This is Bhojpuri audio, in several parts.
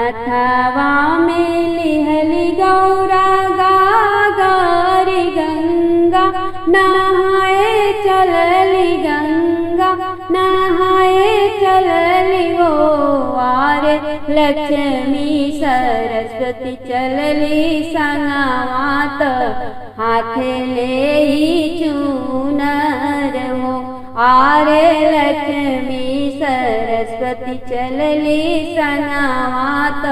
माथावा में लिहली गौरा गागरी गंगा, नहाए चलली गंगा, नहाए चलली हो। आरे लक्ष्मी सरस्वती चलली संगवात, हाथे ले चूनर हो। आरे लक्ष्मी सरस्वती चलली संगवात,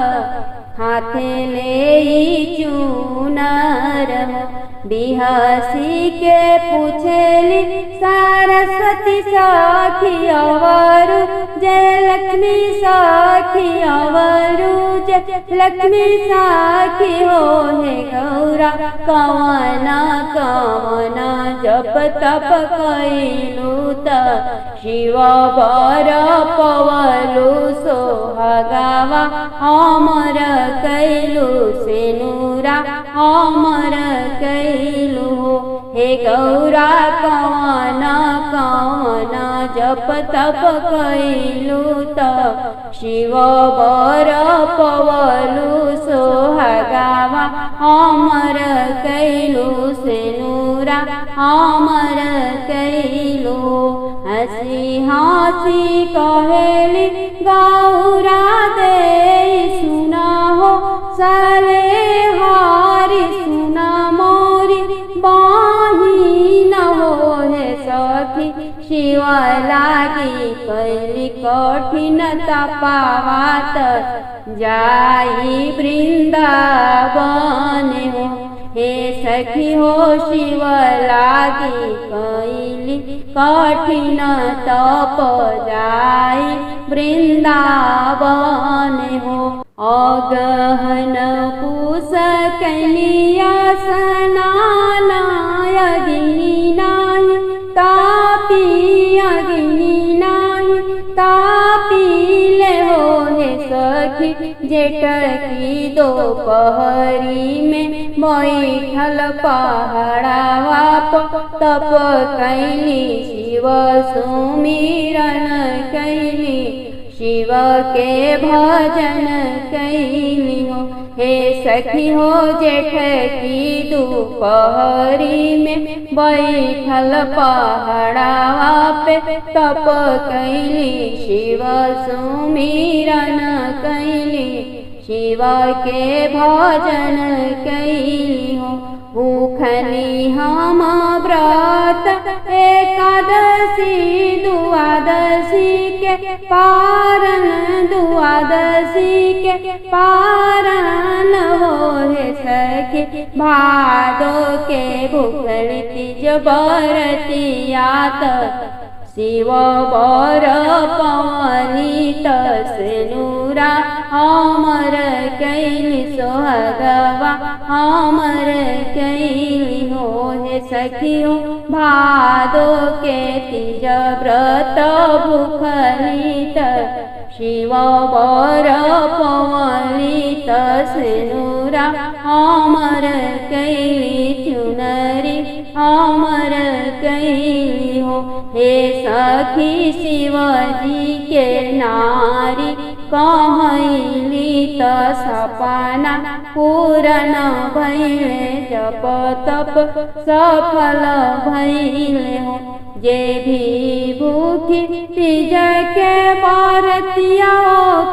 हाथे ले चूनर हो। बिहसी के पूछेली सरस्वती सखी अवरु, जय लक्ष्मी सखी अवरु, जय लक्ष्मी सखी हो। हे गौरा कवन कवन जप तप कैलू त, शिव बर पवलु सोहागावा अमर कैलू सेनुरा अमर कैलू हो। हे गौरा कवन कवन जप तप कैलू त, शिव बर पवलु सोहागावा अमर कैलू सेनुरा अमर कैलू। हसी हसी कहेली गौरा दे सुना हो, सले हारी सुना मोरी बहिन हो। हे सखी शिव लागी कैली कठिन तपावात, जाई वृंदावन हो। हे सखी हो शिव लागी कैली कठिन तप, जाई वृंदावन हो। अगहन पूस कैलिया स्नान, अग्नि नाही तापी अग्नि नाही तापीले हो। हे सखी जेठ की दोपहरी में बैठल पहाड़ावा तप कैली, शिव सुमिरन कैली, शिव के भजन कैली हो। हे सखी हो जेठ की दोपहरी में बैठल पहाड़ावा पे तप कैली, शिव सुमिरन कैली, शिव के भजन कैली हो। भूखनी हम व्रत एकादशी द्वादशी के पारन, द्वादशी के पारन हो। हे सखी भादो के भूखल तीज बरतियात, शिव बर पवनी सेनुरा अमर कैली सोहगवा अमर कैली हो। हे सखियो भादो के तीज व्रत भूखलित, शिव बर पवनी सेनुरा अमर कैली चुनरी अमर कैली हो। हे सखी शिवजी के नारी कहली त सपना पूरन भैले, जप तप सफल भैले हो। जे भी भूखी तीज के बरतिया,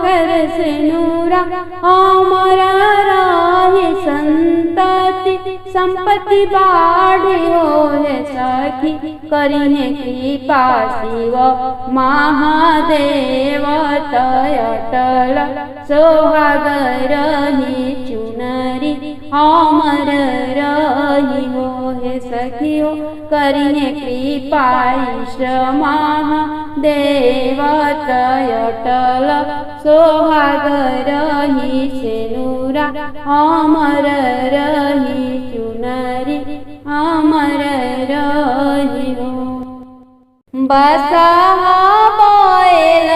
कर सेनुरा अमर रही संतति संपत्ति बाढ़ी हो। हे सखी करिने कृपा शिव महादेव, अटल सोहाग रही चुनरी अमर रही हो। हे सखियो करिने कृपा ईश्वर महादेव, अटल सोहाग रही सेनुरा अमर रही चुनरी अमर रही हो। बसहा बैल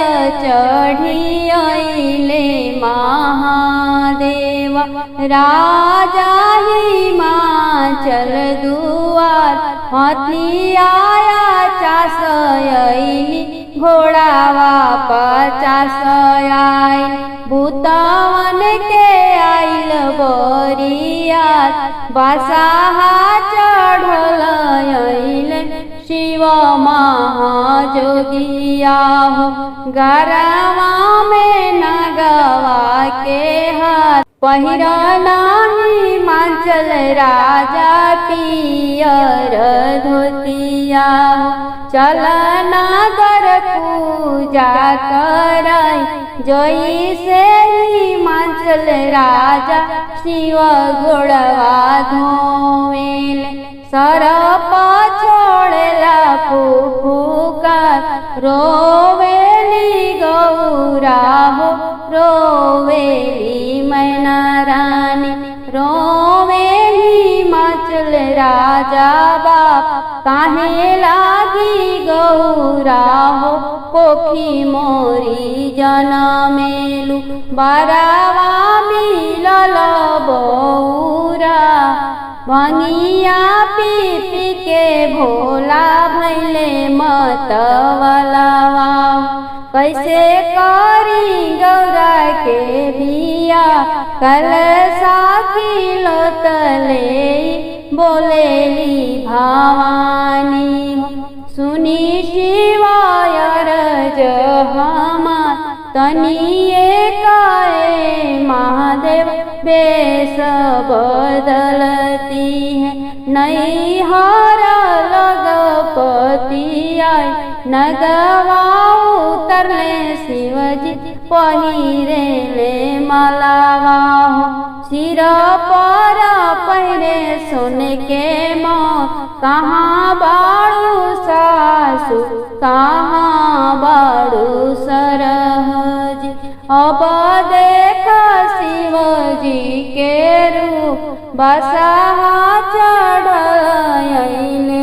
चढ़ी अइले महादेव, राजा हिमाचल दुआर, हाथी आया 50 अइली, घोड़ावा 50 आइल, भूतवन के आइल बरियात बसाहा चढ़ल अइले शिव महाजोगिया हो गरवा में नगवा के हाथ पहिरना हिमाचल राजा पियर धोतिया हो चलना कर पूजा कराई जोई से हिमाचल राजा शिव गोड़वा धोवेल सरप छोड़ला फुफुकार रोवेली गौरा हो रोवेली मैना रानी रोवेली हिमाचल राजा बाप काहे लागी गौरा हो कोखी मोरी जनमेलु बरावा मिलल बौरा भंगिया पी पी के भोला भैले मतवलवा कैसे करी गौरा के बिया कल साखी लोतले बोलेली भवानी सुनी शिवायर जहमा तनिए काए महादेव बेस बदलती है नहीं हर लगपति आई नगवा उतरले शिवजी पहिरेले मलावा हो सिर पर पहिरे सोने के मोर कहाँ बाड़ू सासु कहाँ बाड़ू सरहजी अब देख शिवजी के रूप बसहा चढ़ले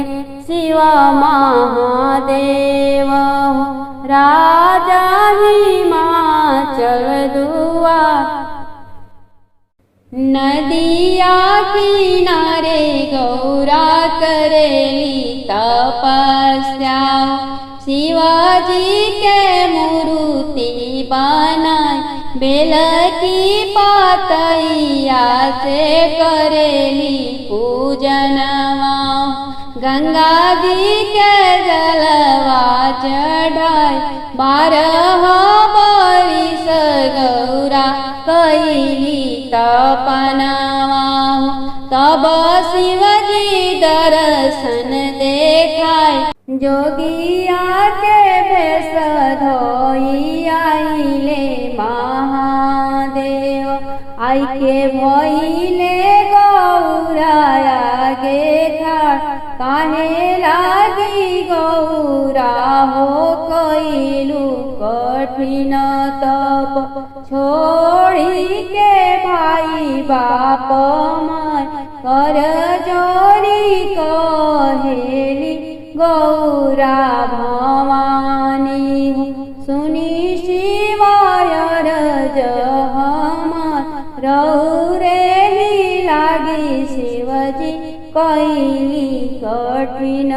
शिव महादेव राजा हिमाचल दुआर नदिया किनारे गौरा करेली तपस्या शिवाजी के मूर्ति बनाई बेल की पातैया से करेली पूजनवा गंगा जी के जलवा चढ़ाई 12 बरिस गौरा कैली तपनवा तब शिवजी दर्शन देखाय जोगिया के भेष धोई आइले महादेव आई के भइले गौरा आगे ठाड़ काहे लागी गौरा हो कैलू कठिन तप छोड़ी के भाई बाप माय कर जोरी कहेली गौरा भवानी सुनी शिवायर जहमार रौरे ही लागी शिवजी कैली कठिन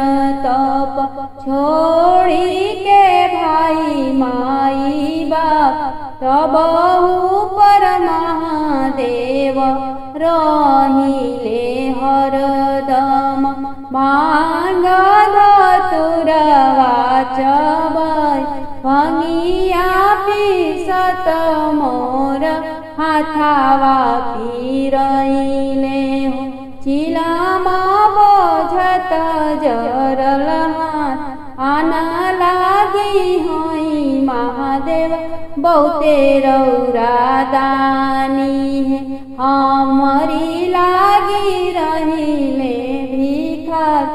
तप छोड़ी के भाई माई बाप तबहु पर महादेव रहिले हरदम भांग धतुरवा चबाई भंगिया पिसत मोर हाथावा पीरइले चिलामा बोझत जरल हाथ आना लागी होई महादेव बहुते रौरा दानी है हमारी लागी रहिले भिखार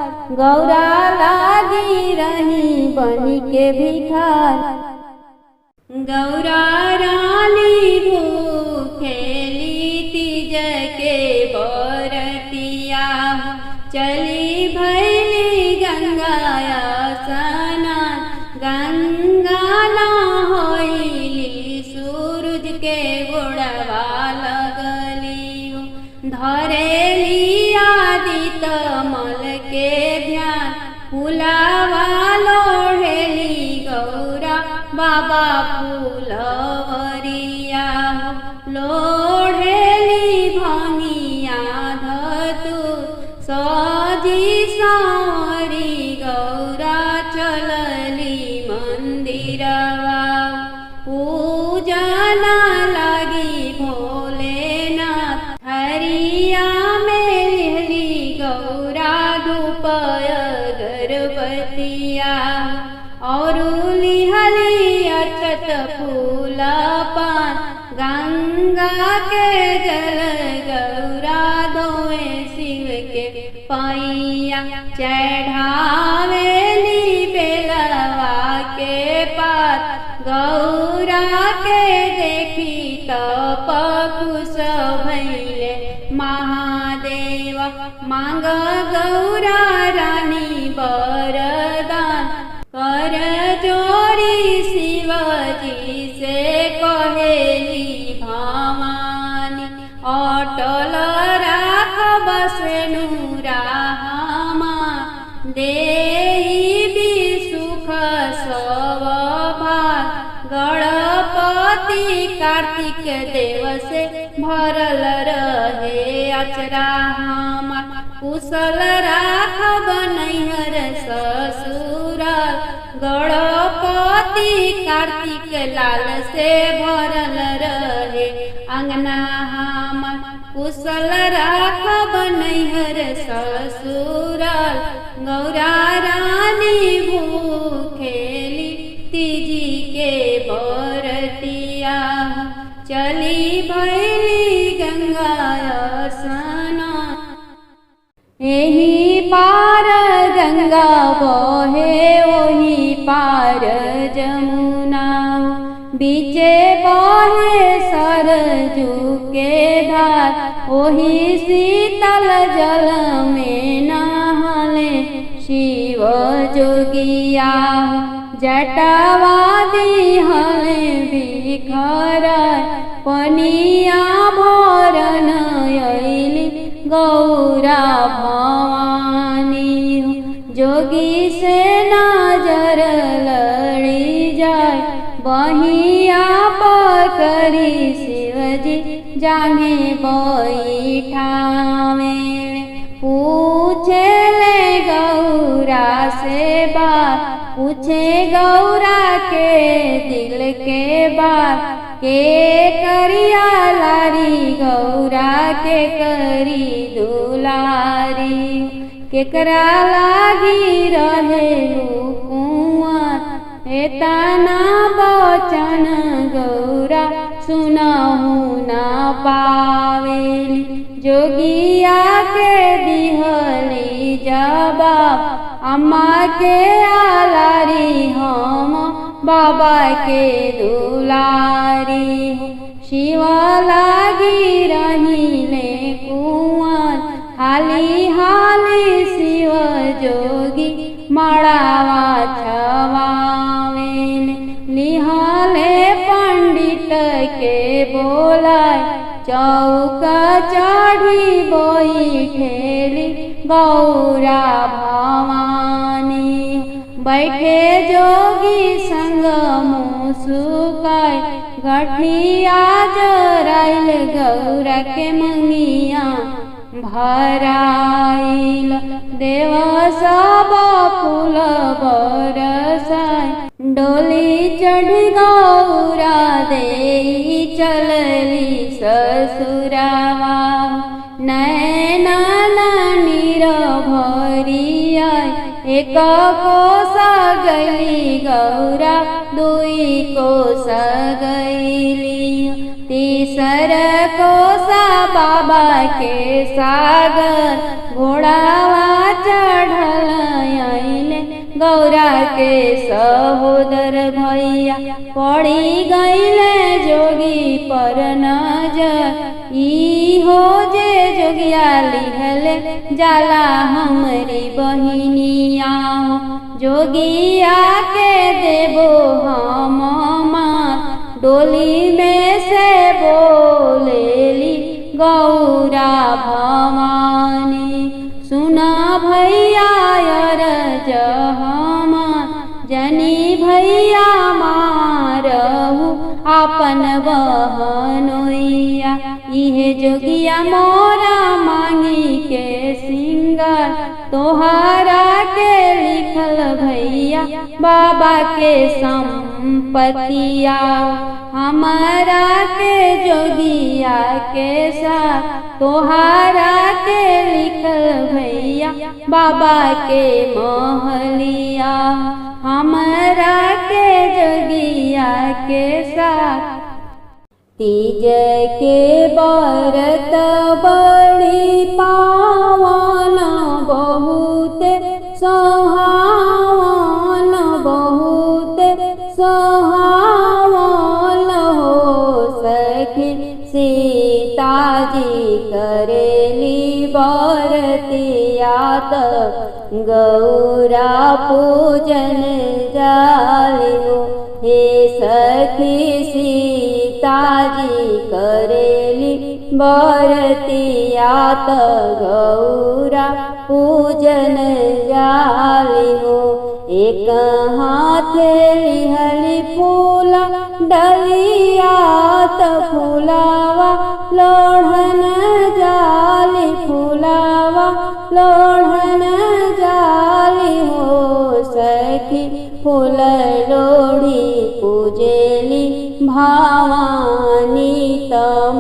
गौरा लागी रही बनी के भिखार गौरा रानी भूखेली तीज के बरतिया चली भैली गंगाया स्नान गंगा ना होइली सूरज के गोड़वा लगली धरेली आदित मल के ध्यान फुलावा लोढ़ेली गौरा बाबा फूलवरिया लोढ़ेली भंगिया धतूर सजी सांवरी गौरा चलली मंदिरवा पूजन लगी भोलेनाथ हरिया में लिहली गौरा धूप अगरबत्तिया और लिहली अक्षत फूल पान गंगा के जल गौरा धोए शिव के पैया चढ़ावेली बेलवा के पात गौरा के देखी तप खुश भैले महादेव मांग गौरा रानी वरदान कर जोरी शिवजी से कहेली भवानी अटल राख बसनुरा देवी सुख सब भाग गणपति कार्तिक देव से भरल रहे अचरा हमार कुशल राख बनैहर ससुर गणपति कार्तिक लाल से भरल रहे अंगना हमार कुशल राख बनैहर ससुर गौरा रानी भूखेली तीजी के बरतिया चली भैली गंगा स्नान एही पार गंगा बहे ओही पार जमुना बीचे बहे सरजू के धार ओही शीतल जल में नहाले शिव जोगिया जटावा दिहले बिखर पनिया भरन अइली गौरा भवानी जोगी से नजर लड़ी जाए बहिया पकड़ी शिवजी जाने बैठावे पूछे ले गौरा से बात पूछे गौरा के दिल के बात के करिया लारी गौरा के करी दुलारी केकरा लागी रहे कुआं एतना बचन गौरा सुनहु ना पावेली जोगिया के दिहली जवाब अम्मा के आलारी हम बाबा के दुलारी शिव लागी रहिले कुआं हाली हाली शिव जोगी मड़ावा छवावेन लिहाले पंडित के बोलाय चौका चढ़ी बैठेली गौरा भवानी बैठे जोगी संग मुसुकाय गठिया जराइल गौरा के मंगिया भराइल देव सब फूल बरसाय डोली चढ़ गौरा देई चलली ससुरावा नैना नीर भरिया एक कोस गैली गौरा दुई कोस गैली तीसर कोसा बाबा के सागर घोड़ावा चढ़ल आइले गौरा के सहोदर भैया पड़ी गईले जोगी पर नजर ई हो जे जोगिया लिहले जाला हमरी बहिनिया जोगिया के देबो हम माँ डोली में से बोलेली गौरा भवानी सुना भैया अरज हमार जनी भैया मारहु आपन बहनोइया इहे जोगिया मोरा मांगी के सिंगार तोहारा के लिखल भैया बाबा के संपतिया हमारा के जोगिया के साथ तोहारा के लिखल भैया बाबा के महलिया हमारा के जोगिया के साथ तीज के व्रत बड़ी पावन बहुत सोहावन बहुत सोहावन हो सखी सीता जी करेली बरतिया गौरा पूजन जालियो हे सखी सीता जी करेली बरतिया गौरा पूजन जालियो एक हाथ लिहली फूला डलिया फूलावा लोढ़न जाली फूलावा लोढ़न जाली हो सखी फूल लोढ़ी पूजेली भावानी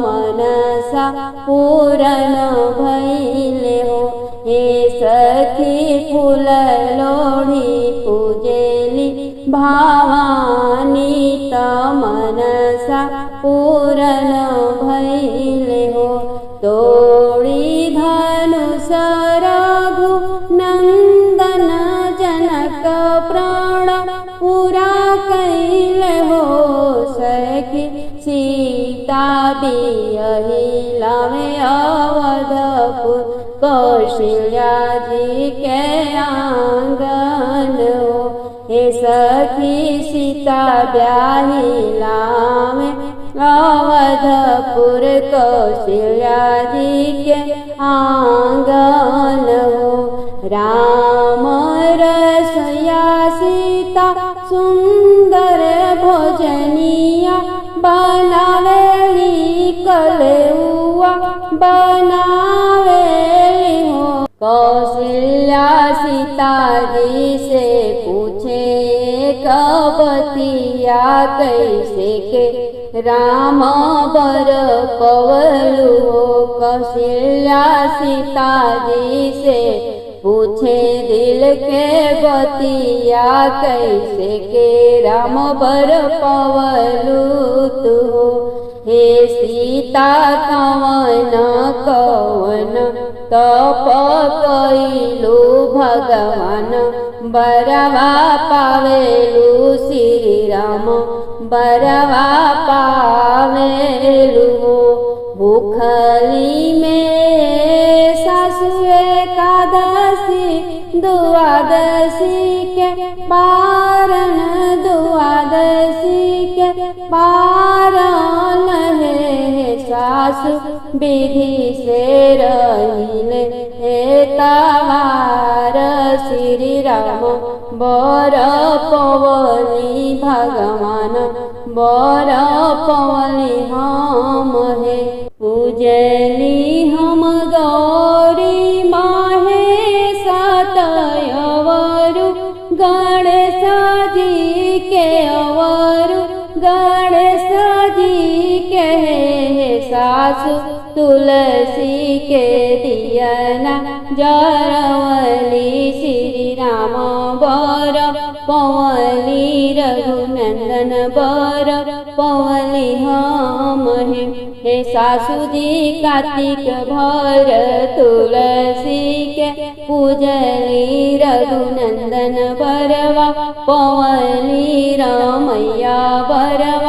मनसा पूरन भैले हो हे सखी फूल लोढ़ी पूजेली भावानी मनसा पूरन भैले हो तोड़ी धनुष रघु नंदन जनक प्राण पूरा कैले हो सखी सीता बियहिला में अवधपुर कौशल्या जी के आंगन हो हे सखी सीता ब्याहिला में अवधपुर कौशल्या जी के आंगन हो राम रसया सीता सुंदर भोजनिया बनावेली कलुआ बनावेली हो कौशल्या सीता जी से पूछे कबतिया कैसे के राम बर पवलु हो कौशल्या सीता जी से पूछे दिल के बतिया कैसे के राम बर पवलु तू हो हे सीता कवन कवन तप कैलु भगवान बरवा पावेलु श्री राम बरवा पावेलु भूखली में सासु एकादशी द्वादशी के पारण द्वादशी के पारण है सासु विधि से रहिले हे तवार श्री राम बर पवनी भगवान बर पवनी हम हे पूजली हम गौरी माहे सतयवरु गणेश जी के अवरु गणेश जी के सासु तुलसी के दियना जरवली श्री राम बर पवली रघुनंदन बर पवली हम हे सासु जी कार्तिक भर तुलसी के पूजली रघुनंदन बरवा पवली रमैया बरवा